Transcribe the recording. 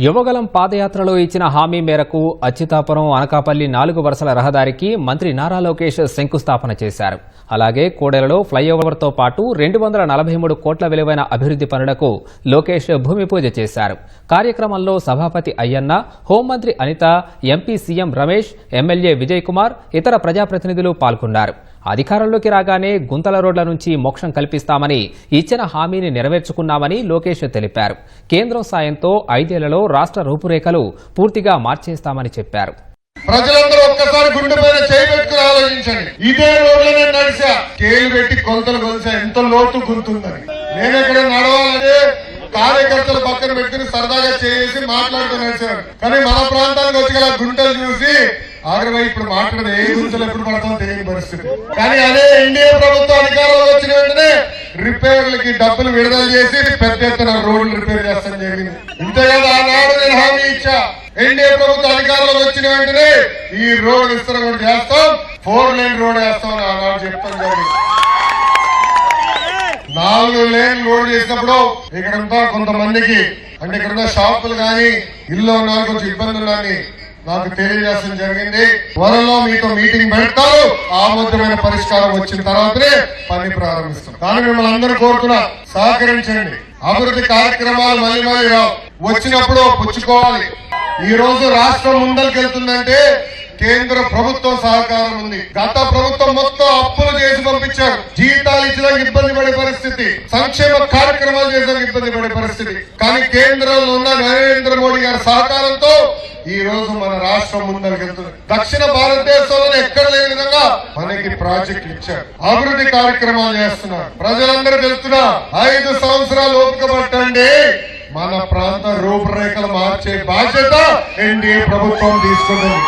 యువగలం పాదయాత్రలో ఇచ్చిన హామీ మేరకు అచ్యుతాపురం అనకాపల్లి 4 వరుసల రహదారికి మంత్రి నారా లోకేష్ శంకుస్థాపన చేశారు. అలాగే కోడెలలో ఫ్లైఓవర్తో పాటు 243 కోట్ల విలువైన అభివృద్ధి పనులకు లోకేష్ భూమి పూజ చేశారు. కార్యక్రమంలో సభాపతి అయ్యన్న, హోంమంత్రి Anitha, MP CM Ramesh, MLA Vijay Kumar, ఇతర ప్రజాప్రతినిధులు పాల్గొన్నారు. అధికారంలోకి రాగానే గుంతల రోడ్ల నుంచి మోక్షం కల్పిస్తామని ఇచ్చిన హామీని నెరవేర్చుకున్నామని లోకేష్ తెలిపారు. కేంద్రం సాయంతో 5 ఏళ్లలో రాష్ట్ర రూపురేఖలు పూర్తిగా మార్చేస్తామని చెప్పారు. ప్రజలందరూ ఒక్కసారి గుండె పైన చేయి పెట్టుకుని ఆలోచించండి. ఇదే రోడ్లనే నడిచా, కేలు పెట్టి కొంతలు కొలిసా, ఎంత లోతు గుంతుందని. నేను ఎక్కడ నడవాలంటే కార్యకర్తలు పక్కన పెట్టుకుని సరదాగా చేసి మాట్లాడుతూ నడిచారు. కానీ మన ప్రాంతానికి వచ్చి గల గుంటలు చూసి ఆగ్రహం ఇప్పుడు మాట్లాడదు, ఏ గుంతలు ఎప్పుడు పడతామో తెలియని పరిస్థితి. కానీ అదే ఎన్డీఏ ప్రభుత్వం అధికారంలో వచ్చిన వెంటనే రిపేర్లకి డబ్బులు విడుదల చేసి పెద్ద ఎత్తున రోడ్లు రిపేర్ చేస్తాం జరిగింది. ఇంతేకాదు ఆనాడు నేను హామీ ఇచ్చా, ఎన్డీఏ ప్రభుత్వం అధికారంలోకి వచ్చిన వెంటనే ఈ రోడ్ విస్తరణ కూడా చేస్తాం, 4 లేన్ రోడ్ వేస్తాం అని ఆనాడు చెప్తాం జరిగింది. 4 లేన్ రోడ్ చేసినప్పుడు ఇక్కడంతా కొంతమందికి అంటే ఇక్కడున్న షాపులు కానీ ఇల్లు ఉన్న కొంచెం ఇబ్బంది ఉందని నాకు తెలియజేయడం జరిగింది. త్వరలో మీతో మీటింగ్ పెడతారు, ఆమోదమైన పరిష్కారం వచ్చిన తర్వాతనే పని ప్రారంభిస్తాం. కానీ మిమ్మల్ని అందరూ కోరుతున్నా, సహకరించండి. అభివృద్ధి కార్యక్రమాలు మళ్ళీ రావు, వచ్చినప్పుడు పుచ్చుకోవాలి. ఈ రోజు రాష్ట్రం ముందరికెళ్తుందంటే కేంద్ర ప్రభుత్వం సహకారం ఉంది. గత ప్రభుత్వం మొత్తం అప్పులు చేసి పంపించారు. జీతాలు ఇచ్చడానికి ఇబ్బంది పడే పరిస్థితి, సంక్షేమ కార్యక్రమాలు చేయడానికి ఇబ్బంది పడే పరిస్థితి. కానీ కేంద్రంలో ఉన్న నరేంద్ర మోడీ గారి సహకారంతో ఈ రోజు మన రాష్ట్రం ముందరికెళ్తుంది. దక్షిణ భారతదేశంలో ఎక్కడ లేని విధంగా మనకి ప్రాజెక్టులు ఇచ్చారు, అభివృద్ధి కార్యక్రమాలు చేస్తున్నారు. ప్రజలందరూ తెలుస్తున్నా 5 సంవత్సరాలు ఓపిక పట్టండి, మన ప్రాంత రూపురేఖలు మార్చే బాధ్యత ఎన్డీఏ ప్రభుత్వం తీసుకుంటుంది.